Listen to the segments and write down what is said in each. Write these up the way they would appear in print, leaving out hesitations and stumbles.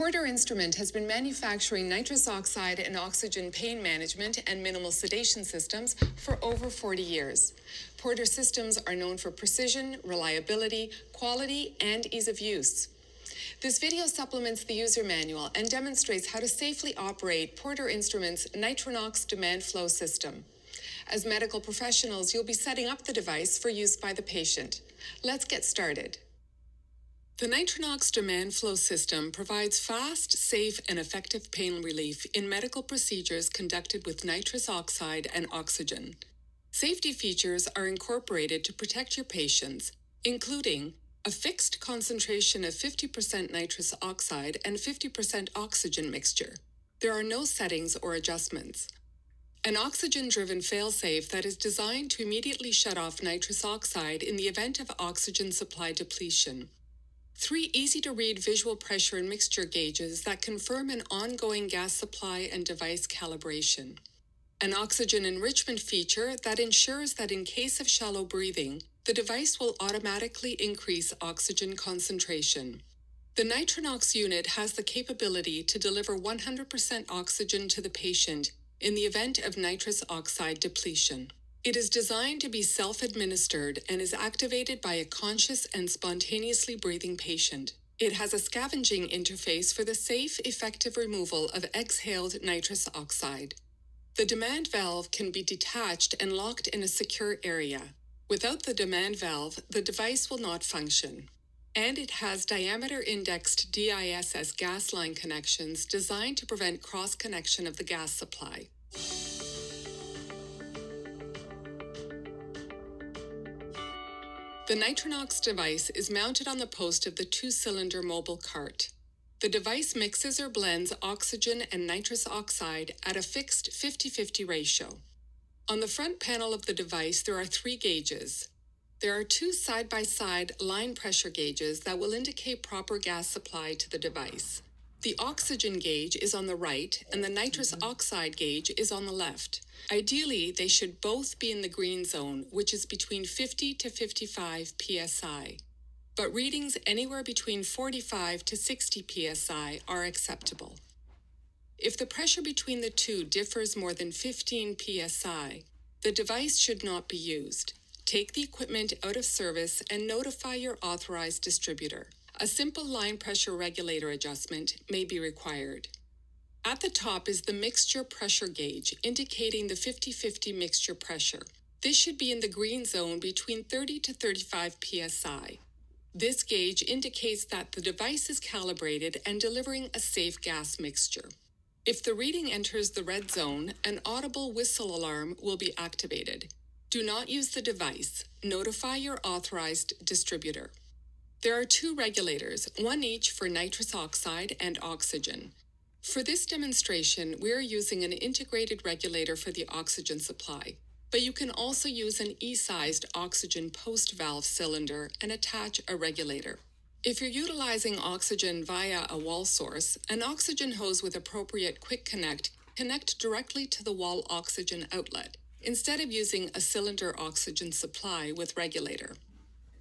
Porter Instrument has been manufacturing nitrous oxide and oxygen pain management and minimal sedation systems for over 40 years. Porter systems are known for precision, reliability, quality, and ease of use. This video supplements the user manual and demonstrates how to safely operate Porter Instrument's Nitronox demand flow system. As medical professionals, you'll be setting up the device for use by the patient. Let's get started. The Nitronox demand flow system provides fast, safe, and effective pain relief in medical procedures conducted with nitrous oxide and oxygen. Safety features are incorporated to protect your patients, including a fixed concentration of 50% nitrous oxide and 50% oxygen mixture. There are no settings or adjustments. An oxygen-driven failsafe that is designed to immediately shut off nitrous oxide in the event of oxygen supply depletion. 3 easy-to-read visual pressure and mixture gauges that confirm an ongoing gas supply and device calibration. An oxygen enrichment feature that ensures that in case of shallow breathing, the device will automatically increase oxygen concentration. The Nitronox unit has the capability to deliver 100% oxygen to the patient in the event of nitrous oxide depletion. It is designed to be self-administered and is activated by a conscious and spontaneously breathing patient. It has a scavenging interface for the safe, effective removal of exhaled nitrous oxide. The demand valve can be detached and locked in a secure area. Without the demand valve, the device will not function. And it has diameter-indexed DISS gas line connections designed to prevent cross-connection of the gas supply. The Nitronox device is mounted on the post of the 2-cylinder mobile cart. The device mixes or blends oxygen and nitrous oxide at a fixed 50-50 ratio. On the front panel of the device, there are 3 gauges. There are 2 side-by-side line pressure gauges that will indicate proper gas supply to the device. The oxygen gauge is on the right and the nitrous oxide gauge is on the left. Ideally, they should both be in the green zone, which is between 50 to 55 psi. But readings anywhere between 45 to 60 psi are acceptable. If the pressure between the two differs more than 15 psi, the device should not be used. Take the equipment out of service and notify your authorized distributor. A simple line pressure regulator adjustment may be required. At the top is the mixture pressure gauge, indicating the 50-50 mixture pressure. This should be in the green zone between 30 to 35 psi. This gauge indicates that the device is calibrated and delivering a safe gas mixture. If the reading enters the red zone, an audible whistle alarm will be activated. Do not use the device. Notify your authorized distributor. There are 2 regulators, one each for nitrous oxide and oxygen. For this demonstration, we are using an integrated regulator for the oxygen supply, but you can also use an E-sized oxygen post-valve cylinder and attach a regulator. If you're utilizing oxygen via a wall source, an oxygen hose with appropriate quick connect directly to the wall oxygen outlet, instead of using a cylinder oxygen supply with regulator.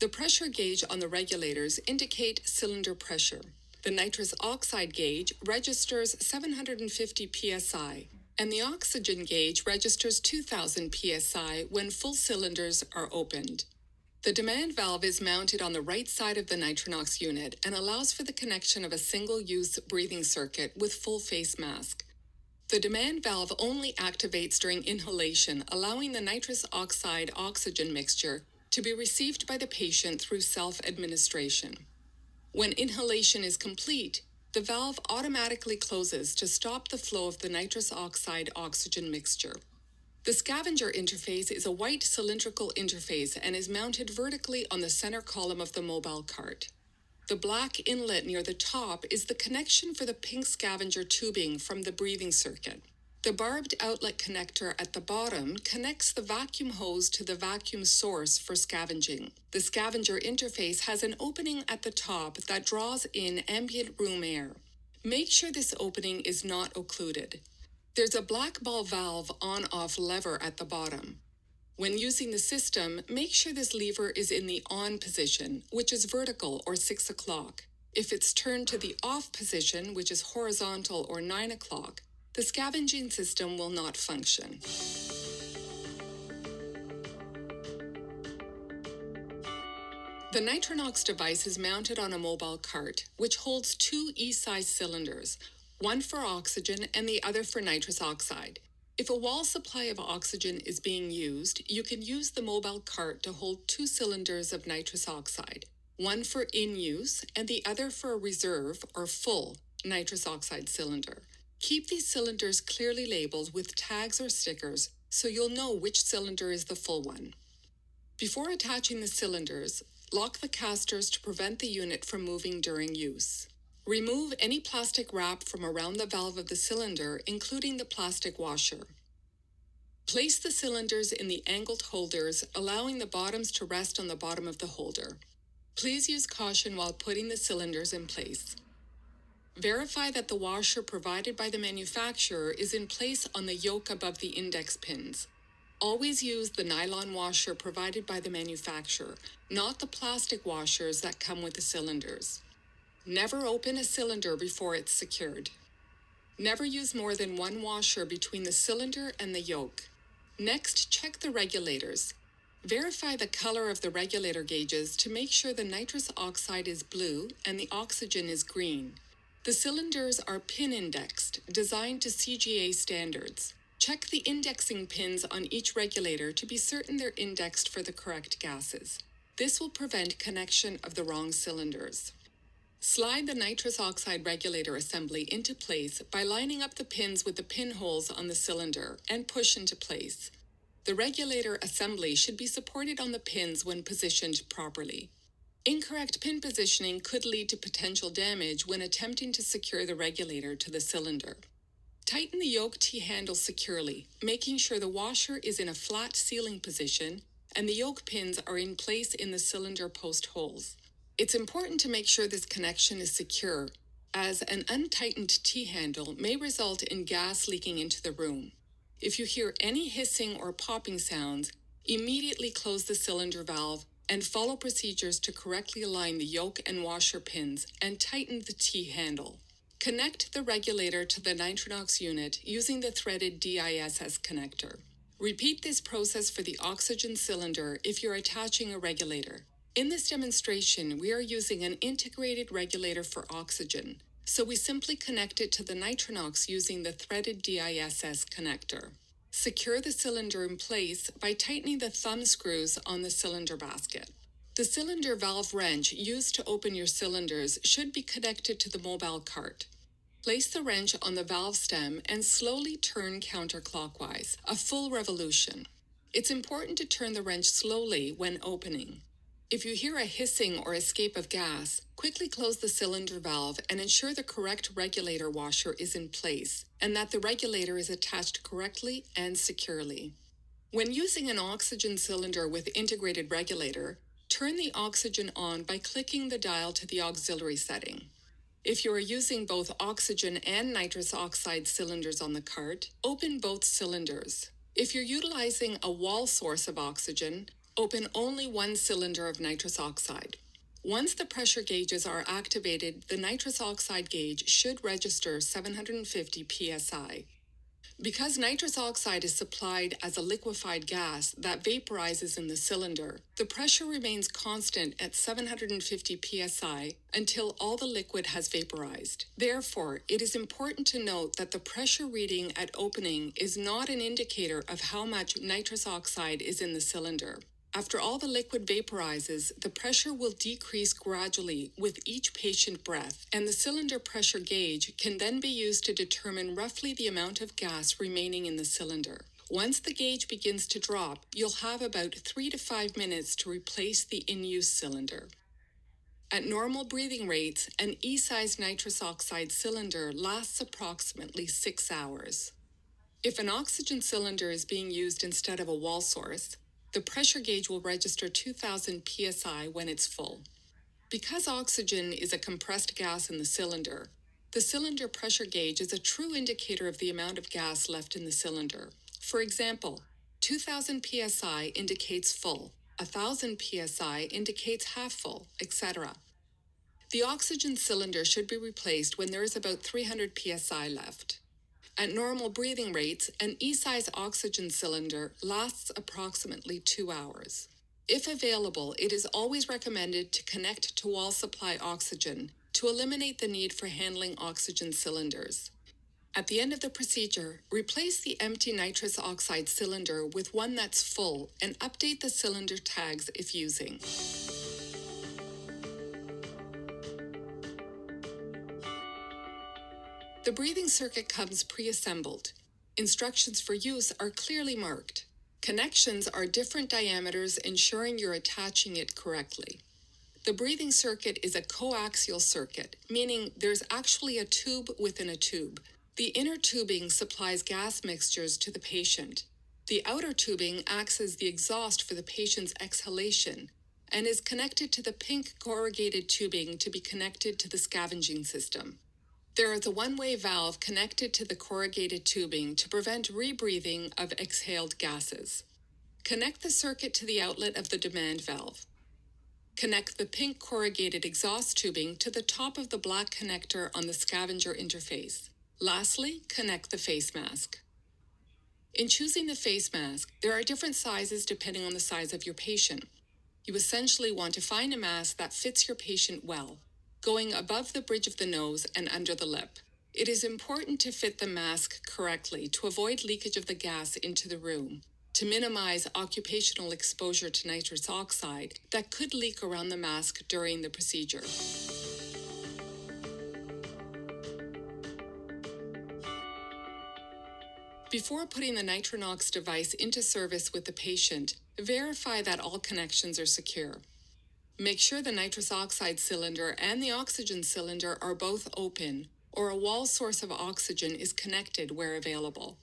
The pressure gauge on the regulators indicate cylinder pressure. The nitrous oxide gauge registers 750 psi, and the oxygen gauge registers 2000 psi when full cylinders are opened. The demand valve is mounted on the right side of the Nitronox unit and allows for the connection of a single-use breathing circuit with full face mask. The demand valve only activates during inhalation, allowing the nitrous oxide oxygen mixture to be received by the patient through self-administration. When inhalation is complete, the valve automatically closes to stop the flow of the nitrous oxide oxygen mixture. The scavenger interface is a white cylindrical interface and is mounted vertically on the center column of the mobile cart. The black inlet near the top is the connection for the pink scavenger tubing from the breathing circuit. The barbed outlet connector at the bottom connects the vacuum hose to the vacuum source for scavenging. The scavenger interface has an opening at the top that draws in ambient room air. Make sure this opening is not occluded. There's a black ball valve on-off lever at the bottom. When using the system, make sure this lever is in the on position, which is vertical or 6 o'clock. If it's turned to the off position, which is horizontal or 9 o'clock, the scavenging system will not function. The Nitronox device is mounted on a mobile cart, which holds two E-size cylinders, one for oxygen and the other for nitrous oxide. If a wall supply of oxygen is being used, you can use the mobile cart to hold two cylinders of nitrous oxide, one for in-use and the other for a reserve or full nitrous oxide cylinder. Keep these cylinders clearly labeled with tags or stickers so you'll know which cylinder is the full one. Before attaching the cylinders, lock the casters to prevent the unit from moving during use. Remove any plastic wrap from around the valve of the cylinder, including the plastic washer. Place the cylinders in the angled holders, allowing the bottoms to rest on the bottom of the holder. Please use caution while putting the cylinders in place. Verify that the washer provided by the manufacturer is in place on the yoke above the index pins. Always use the nylon washer provided by the manufacturer, not the plastic washers that come with the cylinders. Never open a cylinder before it's secured. Never use more than one washer between the cylinder and the yoke. Next, check the regulators. Verify the color of the regulator gauges to make sure the nitrous oxide is blue and the oxygen is green. The cylinders are pin indexed, designed to CGA standards. Check the indexing pins on each regulator to be certain they're indexed for the correct gases. This will prevent connection of the wrong cylinders. Slide the nitrous oxide regulator assembly into place by lining up the pins with the pinholes on the cylinder and push into place. The regulator assembly should be supported on the pins when positioned properly. Incorrect pin positioning could lead to potential damage when attempting to secure the regulator to the cylinder. Tighten the yoke T-handle securely, making sure the washer is in a flat sealing position and the yoke pins are in place in the cylinder post holes. It's important to make sure this connection is secure, as an untightened T-handle may result in gas leaking into the room. If you hear any hissing or popping sounds, immediately close the cylinder valve and follow procedures to correctly align the yoke and washer pins and tighten the T-handle. Connect the regulator to the Nitronox unit using the threaded DISS connector. Repeat this process for the oxygen cylinder if you're attaching a regulator. In this demonstration, we are using an integrated regulator for oxygen, so we simply connect it to the Nitronox using the threaded DISS connector. Secure the cylinder in place by tightening the thumb screws on the cylinder basket. The cylinder valve wrench used to open your cylinders should be connected to the mobile cart. Place the wrench on the valve stem and slowly turn counterclockwise, a full revolution. It's important to turn the wrench slowly when opening. If you hear a hissing or escape of gas, quickly close the cylinder valve and ensure the correct regulator washer is in place and that the regulator is attached correctly and securely. When using an oxygen cylinder with integrated regulator, turn the oxygen on by clicking the dial to the auxiliary setting. If you are using both oxygen and nitrous oxide cylinders on the cart, open both cylinders. If you're utilizing a wall source of oxygen, open only one cylinder of nitrous oxide. Once the pressure gauges are activated, the nitrous oxide gauge should register 750 psi. Because nitrous oxide is supplied as a liquefied gas that vaporizes in the cylinder, the pressure remains constant at 750 psi until all the liquid has vaporized. Therefore, it is important to note that the pressure reading at opening is not an indicator of how much nitrous oxide is in the cylinder. After all the liquid vaporizes, the pressure will decrease gradually with each patient breath, and the cylinder pressure gauge can then be used to determine roughly the amount of gas remaining in the cylinder. Once the gauge begins to drop, you'll have about 3 to 5 minutes to replace the in-use cylinder. At normal breathing rates, an E-size nitrous oxide cylinder lasts approximately 6 hours. If an oxygen cylinder is being used instead of a wall source, the pressure gauge will register 2000 psi when it's full. Because oxygen is a compressed gas in the cylinder pressure gauge is a true indicator of the amount of gas left in the cylinder. For example, 2000 psi indicates full, 1000 psi indicates half full, etc. The oxygen cylinder should be replaced when there is about 300 psi left. At normal breathing rates, an E-size oxygen cylinder lasts approximately 2 hours. If available, it is always recommended to connect to wall supply oxygen to eliminate the need for handling oxygen cylinders. At the end of the procedure, replace the empty nitrous oxide cylinder with one that's full and update the cylinder tags if using. The breathing circuit comes pre-assembled. Instructions for use are clearly marked. Connections are different diameters, ensuring you're attaching it correctly. The breathing circuit is a coaxial circuit, meaning there's actually a tube within a tube. The inner tubing supplies gas mixtures to the patient. The outer tubing acts as the exhaust for the patient's exhalation and is connected to the pink corrugated tubing to be connected to the scavenging system. There is a one-way valve connected to the corrugated tubing to prevent rebreathing of exhaled gases. Connect the circuit to the outlet of the demand valve. Connect the pink corrugated exhaust tubing to the top of the black connector on the scavenger interface. Lastly, connect the face mask. In choosing the face mask, there are different sizes depending on the size of your patient. You essentially want to find a mask that fits your patient well, going above the bridge of the nose and under the lip. It is important to fit the mask correctly to avoid leakage of the gas into the room, to minimize occupational exposure to nitrous oxide that could leak around the mask during the procedure. Before putting the Nitronox device into service with the patient, verify that all connections are secure. Make sure the nitrous oxide cylinder and the oxygen cylinder are both open, or a wall source of oxygen is connected where available.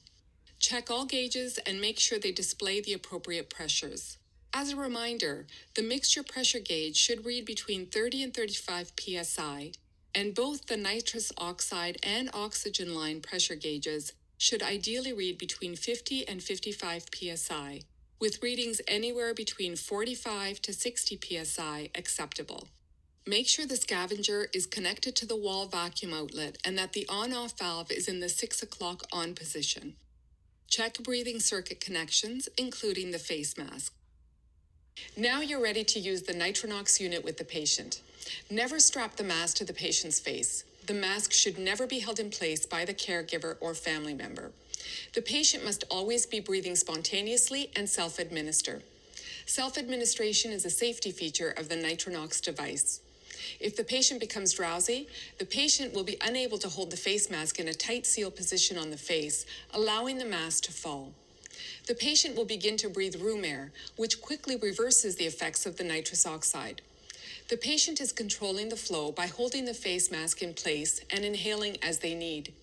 Check all gauges and make sure they display the appropriate pressures. As a reminder, the mixture pressure gauge should read between 30 and 35 psi, and both the nitrous oxide and oxygen line pressure gauges should ideally read between 50 and 55 psi, with readings anywhere between 45 to 60 psi acceptable. Make sure the scavenger is connected to the wall vacuum outlet and that the on-off valve is in the 6 o'clock on position. Check breathing circuit connections, including the face mask. Now you're ready to use the Nitronox unit with the patient. Never strap the mask to the patient's face. The mask should never be held in place by the caregiver or family member. The patient must always be breathing spontaneously and self-administer. Self-administration is a safety feature of the Nitronox device. If the patient becomes drowsy, the patient will be unable to hold the face mask in a tight seal position on the face, allowing the mask to fall. The patient will begin to breathe room air, which quickly reverses the effects of the nitrous oxide. The patient is controlling the flow by holding the face mask in place and inhaling as they need.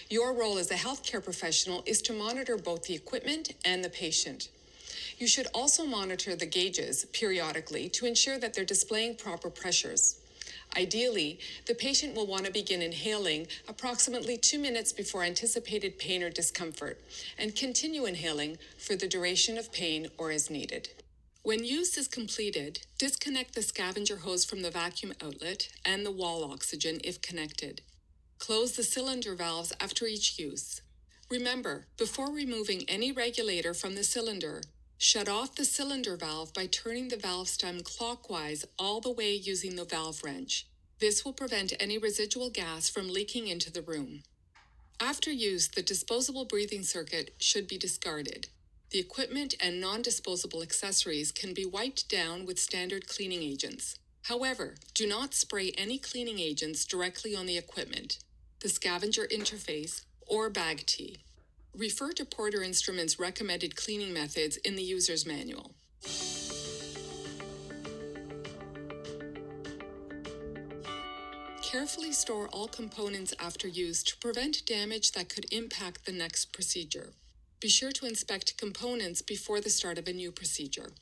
Your role as a healthcare professional is to monitor both the equipment and the patient. You should also monitor the gauges periodically to ensure that they're displaying proper pressures. Ideally, the patient will want to begin inhaling approximately 2 minutes before anticipated pain or discomfort, and continue inhaling for the duration of pain or as needed. When use is completed, disconnect the scavenger hose from the vacuum outlet and the wall oxygen if connected. Close the cylinder valves after each use. Remember, before removing any regulator from the cylinder, shut off the cylinder valve by turning the valve stem clockwise all the way using the valve wrench. This will prevent any residual gas from leaking into the room. After use, the disposable breathing circuit should be discarded. The equipment and non-disposable accessories can be wiped down with standard cleaning agents. However, do not spray any cleaning agents directly on the equipment, the scavenger interface, or bag tee. Refer to Porter Instruments' recommended cleaning methods in the user's manual. Carefully store all components after use to prevent damage that could impact the next procedure. Be sure to inspect components before the start of a new procedure.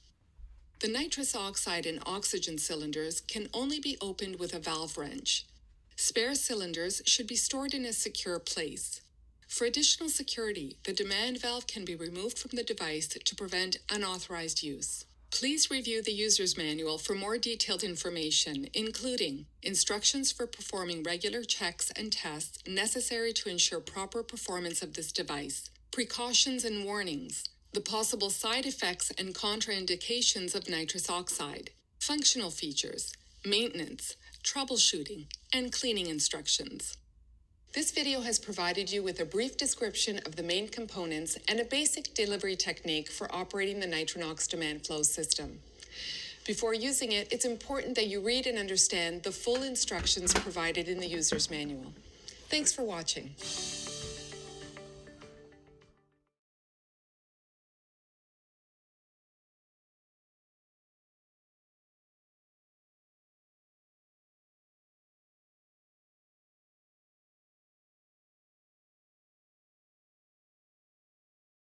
The nitrous oxide and oxygen cylinders can only be opened with a valve wrench. Spare cylinders should be stored in a secure place. For additional security, the demand valve can be removed from the device to prevent unauthorized use. Please review the user's manual for more detailed information, including instructions for performing regular checks and tests necessary to ensure proper performance of this device, precautions and warnings, the possible side effects and contraindications of nitrous oxide, functional features, maintenance, troubleshooting, and cleaning instructions. This video has provided you with a brief description of the main components and a basic delivery technique for operating the Nitronox demand flow system. Before using it, it's important that you read and understand the full instructions provided in the user's manual. Thanks for watching.